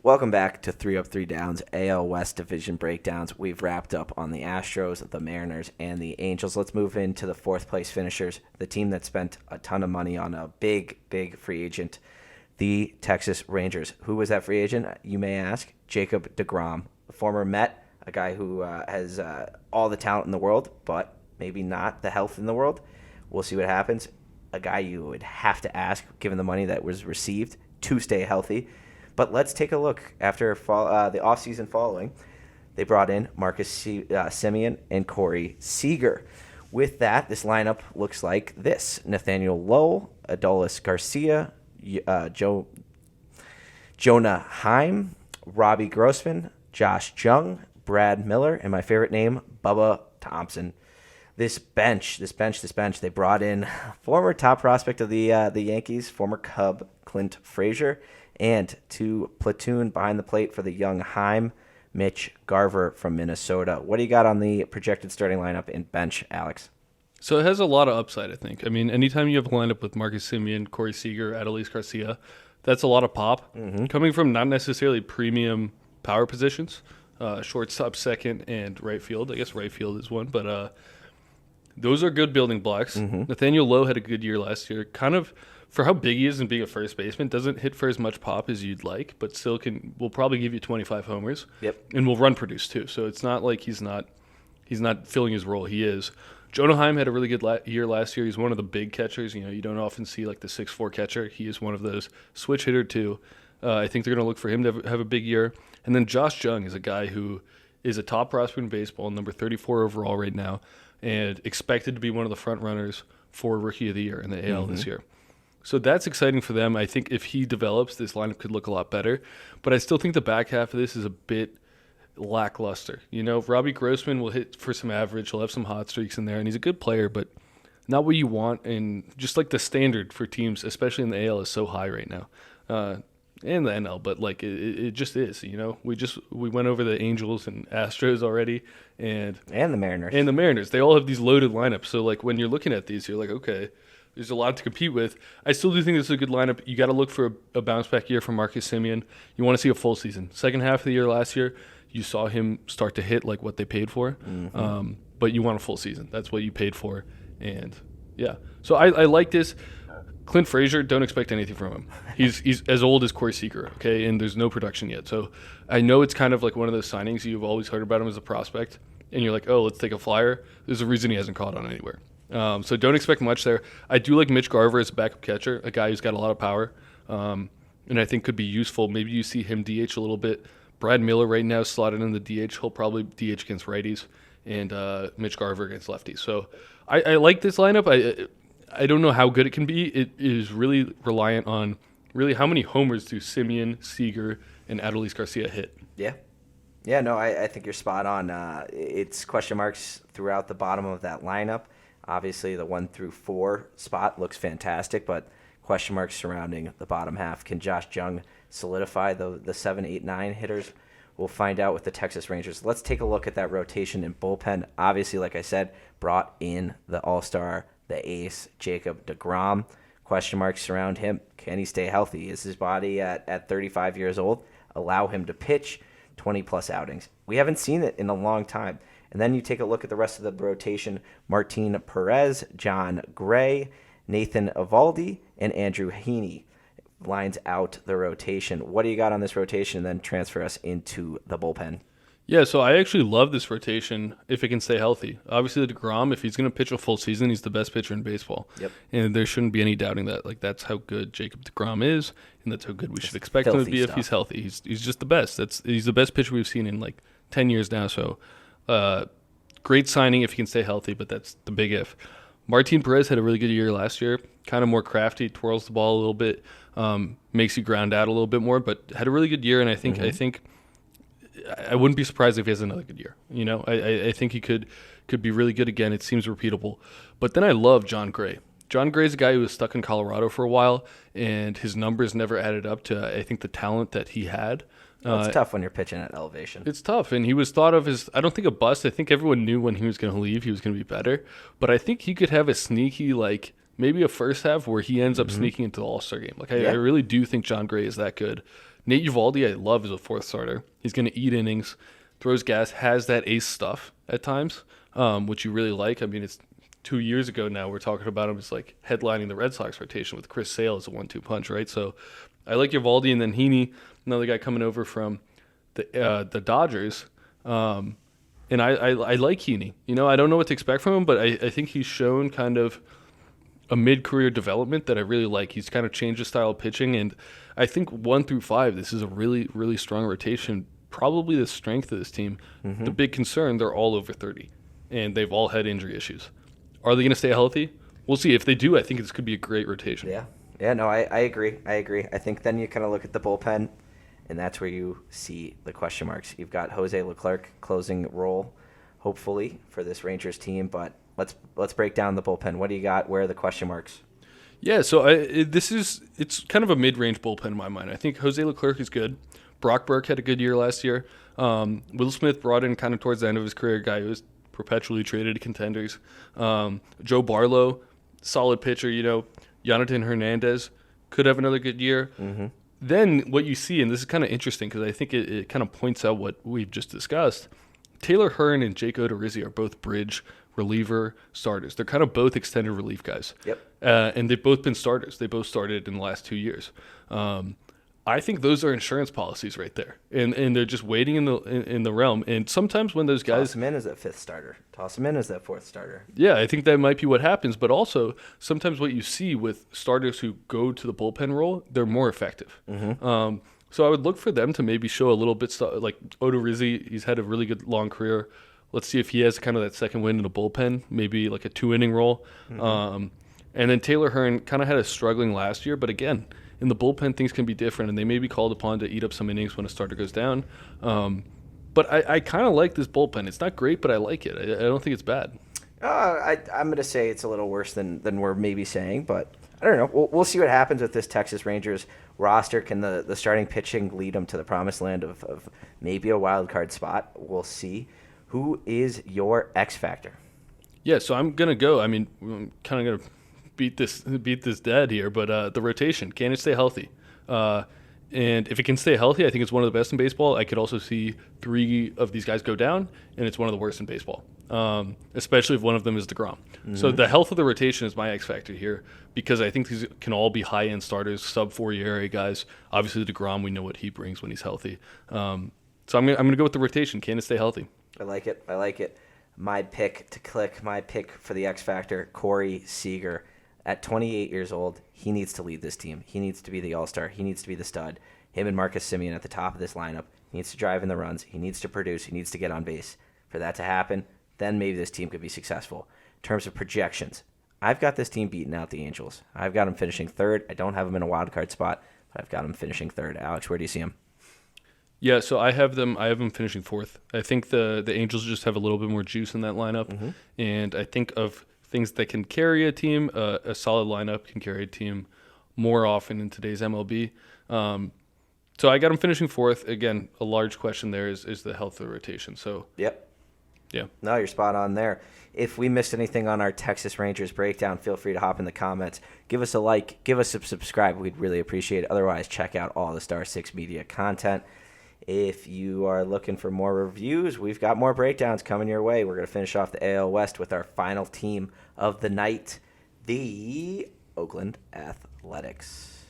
Welcome back to 3 Up, 3 Downs, AL West Division breakdowns. We've wrapped up on the Astros, the Mariners, and the Angels. Let's move into the fourth place finishers, the team that spent a ton of money on a big free agent, the Texas Rangers. Who was that free agent, you may ask? Jacob deGrom, a former Met, a guy who has all the talent in the world, but maybe not the health in the world. We'll see what happens. A guy you would have to ask, given the money that was received, to stay healthy. But let's take a look after the offseason following. They brought in Marcus Semien and Corey Seager. With that, this lineup looks like this. Nathaniel Lowe, Adolis Garcia, Jonah Heim, Robbie Grossman, Josh Jung, Brad Miller, and my favorite name, Bubba Thompson. This bench, they brought in former top prospect of the Yankees, former Cub, Clint Frazier, and to platoon behind the plate for the young Heim, Mitch Garver from Minnesota. What do you got on the projected starting lineup and bench, Alex? So it has a lot of upside, I think. I mean, anytime you have a lineup with Marcus Semien, Corey Seager, Adolis Garcia, that's a lot of pop. Mm-hmm. Coming from not necessarily premium power positions, shortstop, second, and right field. I guess right field is one, but those are good building blocks. Mm-hmm. Nathaniel Lowe had a good year last year. Kind of, for how big he is and being a first baseman, doesn't hit for as much pop as you'd like, but still will probably give you 25 homers. Yep. And will run produce too. So it's not like he's not filling his role. He is. Jonah Heim had a really good year last year. He's one of the big catchers. You know, you don't often see like the 6'4" catcher. He is one of those. Switch hitter too. I think they're going to look for him to have a big year. And then Josh Jung is a guy who is a top prospect in baseball, number 34 overall right now, and expected to be one of the front runners for Rookie of the Year in the AL this year. So that's exciting for them. I think if he develops, this lineup could look a lot better. But I still think the back half of this is a bit lackluster. You know, Robbie Grossman will hit for some average. He'll have some hot streaks in there, and he's a good player, but not what you want. And just like the standard for teams, especially in the AL, is so high right now. And the NL, but like it just is, you know. We went over the Angels and Astros already, and the Mariners. They all have these loaded lineups. So like when you're looking at these, you're like, okay, there's a lot to compete with. I still do think this is a good lineup. You got to look for a bounce back year from Marcus Semien. You want to see a full season. Second half of the year last year, you saw him start to hit like what they paid for, but you want a full season. That's what you paid for, and yeah. So I like this. Clint Frazier, don't expect anything from him. He's as old as Corey Seager, okay, and there's no production yet. So I know it's kind of like one of those signings you've always heard about him as a prospect, and you're like, oh, let's take a flyer. There's a reason he hasn't caught on anywhere. So don't expect much there. I do like Mitch Garver as a backup catcher, a guy who's got a lot of power, and I think could be useful. Maybe you see him DH a little bit. Brad Miller right now slotted in the DH. He'll probably DH against righties, and Mitch Garver against lefties. So I like this lineup. I don't know how good it can be. It is really reliant on really how many homers do Semien, Seager, and Adolis Garcia hit. Yeah. Yeah, no, I think you're spot on. It's question marks throughout the bottom of that lineup. Obviously, the 1 through 4 spot looks fantastic, but question marks surrounding the bottom half. Can Josh Jung solidify the 7, 8, 9 hitters? We'll find out with the Texas Rangers. Let's take a look at that rotation and bullpen. Obviously, like I said, brought in the all-star, the ace, Jacob deGrom. Question marks surround him. Can he stay healthy? Is his body at 35 years old allow him to pitch 20-plus outings? We haven't seen it in a long time. And then you take a look at the rest of the rotation. Martin Perez, John Gray, Nathan Eovaldi, and Andrew Heaney lines out the rotation. What do you got on this rotation? And then transfer us into the bullpen. Yeah, so I actually love this rotation if it can stay healthy. Obviously, the deGrom, if he's going to pitch a full season, he's the best pitcher in baseball. Yep. And there shouldn't be any doubting that. Like, that's how good Jacob deGrom is, and that's how good we should expect him to be if he's healthy. He's just the best. He's the best pitcher we've seen in like 10 years now. So great signing if he can stay healthy, but that's the big if. Martin Perez had a really good year last year. Kind of more crafty, twirls the ball a little bit, makes you ground out a little bit more, but had a really good year, and I think I wouldn't be surprised if he has another good year. You know, I think he could be really good again. It seems repeatable. But then I love John Gray. John Gray's a guy who was stuck in Colorado for a while, and his numbers never added up to, I think, the talent that he had. It's tough when you're pitching at elevation. It's tough, and he was thought of as, I don't think a bust. I think everyone knew when he was going to leave, he was going to be better. But I think he could have a sneaky, like, maybe a first half where he ends up sneaking into the All-Star game. Like, I really do think John Gray is that good. Nate Uvalde, I love as a fourth starter. He's going to eat innings, throws gas, has that ace stuff at times, which you really like. I mean, it's 2 years ago now. We're talking about him as like headlining the Red Sox rotation with Chris Sale as a 1-2 punch, right? So I like Uvalde, and then Heaney, another guy coming over from the Dodgers. And I like Heaney. You know, I don't know what to expect from him, but I think he's shown kind of a mid-career development that I really like. He's kind of changed his style of pitching, and I think 1 through 5, this is a really, really strong rotation. Probably the strength of this team. Mm-hmm. The big concern, they're all over 30, and they've all had injury issues. Are they going to stay healthy? We'll see. If they do, I think this could be a great rotation. Yeah, no, I agree. I think then you kind of look at the bullpen, and that's where you see the question marks. You've got Jose Leclerc closing role, hopefully, for this Rangers team, but let's break down the bullpen. What do you got? Where are the question marks? Yeah, so it's kind of a mid-range bullpen in my mind. I think Jose Leclerc is good. Brock Burke had a good year last year. Will Smith brought in kind of towards the end of his career, a guy who was perpetually traded to contenders. Joe Barlow, solid pitcher. You know, Jonathan Hernandez could have another good year. Mm-hmm. Then what you see, and this is kind of interesting because I think it kind of points out what we've just discussed, Taylor Hearn and Jake Odorizzi are both bridge reliever starters. They're kind of both extended relief guys. Yep. And they've both been starters. They both started in the last 2 years. I think those are insurance policies right there, and they're just waiting in the realm. And sometimes when those guys toss them in as that fifth starter, toss them in as that fourth starter. Yeah, I think that might be what happens. But also sometimes what you see with starters who go to the bullpen role, they're more effective. Mm-hmm. So I would look for them to maybe show a little bit like Odorizzi. He's had a really good long career. Let's see if he has kind of that second wind in the bullpen, maybe like a 2-inning role. Mm-hmm. And then Taylor Hearn kind of had a struggling last year, but again, in the bullpen, things can be different, and they may be called upon to eat up some innings when a starter goes down. But I kind of like this bullpen. It's not great, but I like it. I don't think it's bad. I'm going to say it's a little worse than we're maybe saying, but I don't know. We'll see what happens with this Texas Rangers roster. Can the starting pitching lead them to the promised land of maybe a wild card spot? We'll see. Who is your X factor? Yeah, so I'm going to go. I mean, I'm kind of going to beat this dead here, but the rotation, can it stay healthy? And if it can stay healthy, I think it's one of the best in baseball. I could also see 3 of these guys go down, and it's one of the worst in baseball, especially if one of them is deGrom. Mm-hmm. So the health of the rotation is my X factor here, because I think these can all be high-end starters, sub-4 ERA guys. Obviously, deGrom, we know what he brings when he's healthy. So I'm gonna go with the rotation. Can it stay healthy? I like it. My pick for the X factor, Corey Seager. At 28 years old, he needs to lead this team. He needs to be the all-star. He needs to be the stud. Him and Marcus Semien at the top of this lineup. He needs to drive in the runs. He needs to produce. He needs to get on base. For that to happen, then maybe this team could be successful. In terms of projections, I've got this team beating out the Angels. I've got them finishing third. I don't have them in a wild card spot, but I've got them finishing third. Alex, where do you see them? Yeah, so I have them finishing fourth. I think the Angels just have a little bit more juice in that lineup, mm-hmm. and I think of things that can carry a team, a solid lineup can carry a team more often in today's MLB. So I got them finishing fourth. Again, a large question there is the health of the rotation. So yep. Yeah. No, you're spot on there. If we missed anything on our Texas Rangers breakdown, feel free to hop in the comments. Give us a like. Give us a subscribe. We'd really appreciate it. Otherwise, check out all the Star 6 Media content. If you are looking for more reviews, we've got more breakdowns coming your way. We're going to finish off the AL West with our final team of the night, the Oakland Athletics.